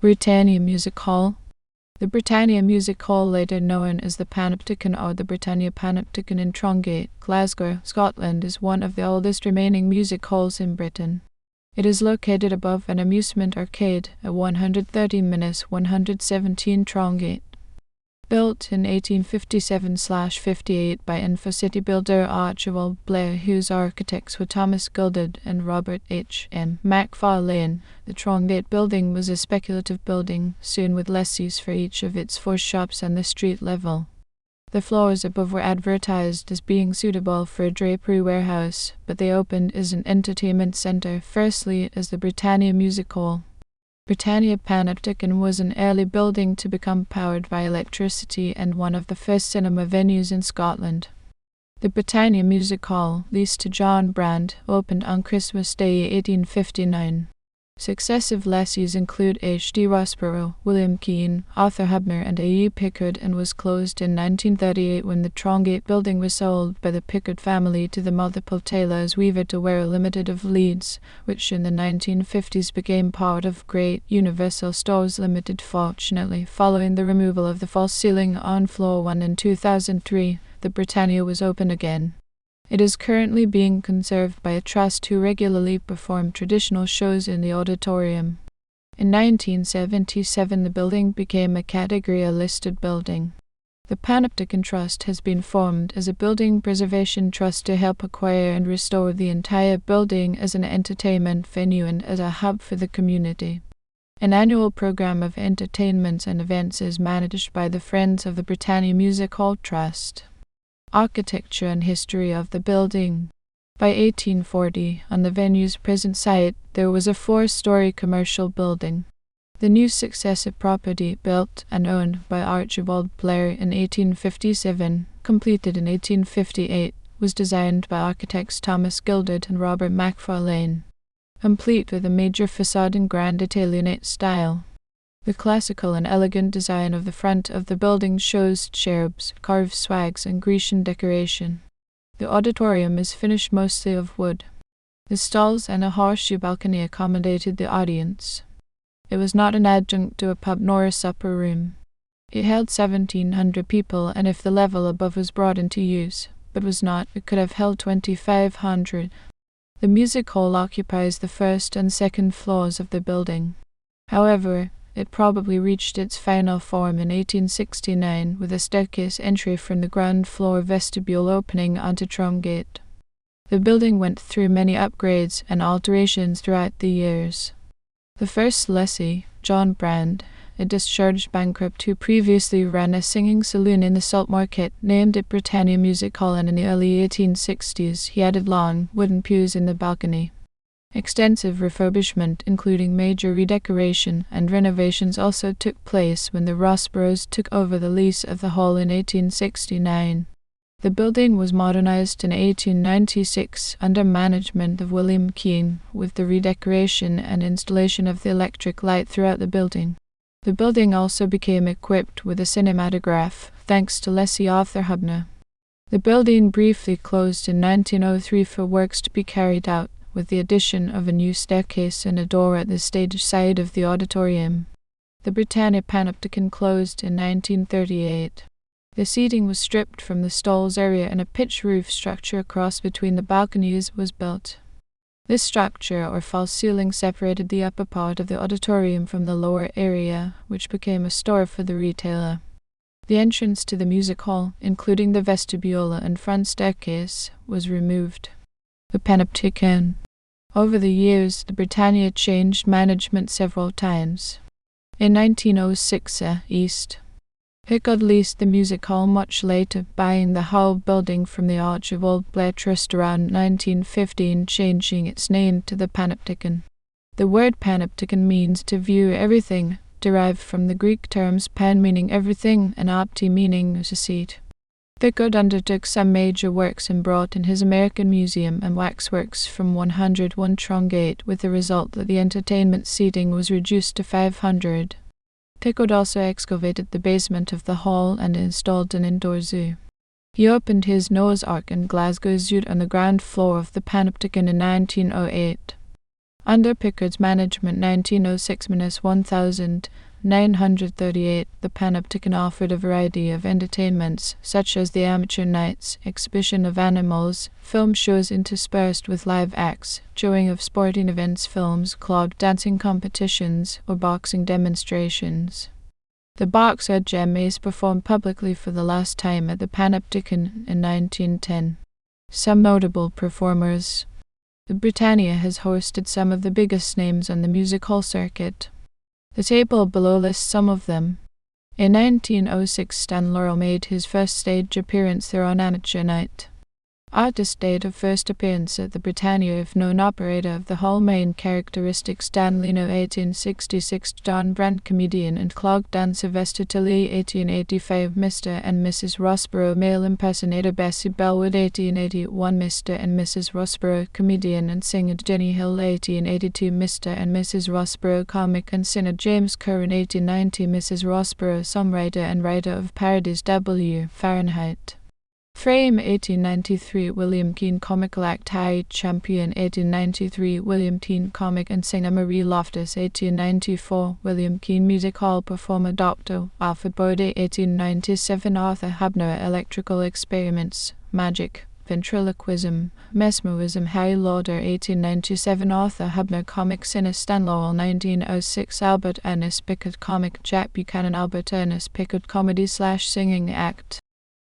Britannia Music Hall. The Britannia Music Hall, later known as the Panopticon or the Britannia Panopticon in Trongate, Glasgow, Scotland, is one of the oldest remaining music halls in Britain. It is located above an amusement arcade at 130-117 Trongate. Built in 1857/58 by Infocity builder Archibald Blair, whose architects were Thomas Gildard and Robert H.M. MacFarlane, the Trongate building was a speculative building, soon with lessees for each of its 4 shops and the street level. The floors above were advertised as being suitable for a drapery warehouse, but they opened as an entertainment centre, firstly as the Britannia Music Hall. Britannia Panopticon was an early building to become powered by electricity and one of the first cinema venues in Scotland. The Britannia Music Hall, leased to John Brand, opened on Christmas Day 1859. Successive lessees include HT Rossborough, William Kean, Hubner and AE Pickard, and was closed in 1938 when the Trongate building was sold by the Pickard family to the multiple tailors Weaver Ltd of Leeds, which in the 1950s became part of Great Universal Stores Limited. Fortunately, following the removal of the false ceiling on floor 1 in 2003, the Britannia was open again. It is currently being conserved by a trust who regularly perform traditional shows in the auditorium. In 1977, the building became a Category A listed building. The Panopticon Trust has been formed as a building preservation trust to help acquire and restore the entire building as an entertainment venue and as a hub for the community. An annual program of entertainments and events is managed by the Friends of the Britannia Music Hall Trust. Architecture and history of the building. By 1840, on the venue's present site, there was a 4-story commercial building. The new Successive property, built and owned by Archibald Blair in 1857, completed in 1858, was designed by architects Thomas Gildard and Robert MacFarlane, complete with a major facade in grand Italianate style. The classical and elegant design of the front of the building shows cherubs, carved swags, and Grecian decoration. The auditorium is finished mostly of wood. The stalls and a horseshoe balcony accommodated the audience. It was not an adjunct to a pub nor a supper room. It held 1,700 people, and if the level above was brought into use, but was not, it could have held 2,500. The music hall occupies the first and second floors of the building. However, it probably reached its final form in 1869 with a staircase entry from the ground floor vestibule opening onto Trongate. The building went through many upgrades and alterations throughout the years. The first lessee, John Brand, a discharged bankrupt who previously ran a singing saloon in the Salt Market, named it Britannia Music Hall, and in the early 1860s he added long, wooden pews in the balcony. Extensive refurbishment, including major redecoration and renovations, also took place when the Rossboroughs took over the lease of the hall in 1869. The building was modernized in 1896 under management of William Kean, with the redecoration and installation of the electric light throughout the building. The building also became equipped with a cinematograph, thanks to lessee Arthur Hubner. The building briefly closed in 1903 for works to be carried out, with the addition of a new staircase and a door at the stage side of the auditorium. The Britannia Panopticon closed in 1938. The seating was stripped from the stalls area and a pitch roof structure across between the balconies was built. This structure or false ceiling separated the upper part of the auditorium from the lower area, which became a store for the retailer. The entrance to the music hall, including the vestibule and front staircase, was removed. The Panopticon. Over the years, the Britannia changed management several times. In 1906, East Pickard leased the music hall much later, buying the whole building from the Archibald Blair Trust around 1915, changing its name to the Panopticon. The word Panopticon means to view everything, derived from the Greek terms pan meaning everything and opti meaning a seat. Pickard undertook some major works and brought in his American Museum and waxworks from 101 Trongate, with the result that the entertainment seating was reduced to 500. Pickard also excavated the basement of the hall and installed an indoor zoo. He opened his Noah's Ark and Glasgow Zoo on the ground floor of the Panopticon in 1908. Under Pickard's management 1906–1938, the Panopticon offered a variety of entertainments, such as the amateur nights, exhibition of animals, film shows interspersed with live acts, showing of sporting events, films, club dancing competitions, or boxing demonstrations. The boxer Jem Mace performed publicly for the last time at the Panopticon in 1910. Some notable performers. The Britannia has hosted some of the biggest names on the music hall circuit. The table below lists some of them. In 1906, Stan Laurel made his first stage appearance there on amateur night. Artist date of first appearance at the Britannia if known. Operator of the hall. Main characteristics: Stan Leno 1866, John Brandt comedian and clog dancer. Sylvester Tilly 1885, Mr. and Mrs. Rossborough male impersonator. Bessie Bellwood 1881, Mr. and Mrs. Rossborough comedian and singer. Jenny Hill 1882, Mr. and Mrs. Rossborough comic and singer. James Curran 1890, Mrs. Rossborough songwriter and writer of parodies. W. Fahrenheit. Frame 1893, William Kean comical act. Harry Champion 1893, William Kean comic and singer. Marie Loftus 1894, William Kean music hall performer. Dr. Alfred Bode 1897, Arthur Hubner electrical experiments, magic, ventriloquism, mesmerism. Harry Lauder 1897, Arthur Hubner comic sinner. Stan Laurel 1906, Albert Ernest Pickard comic. Jack Buchanan Albert Ernest Pickard comedy / singing act.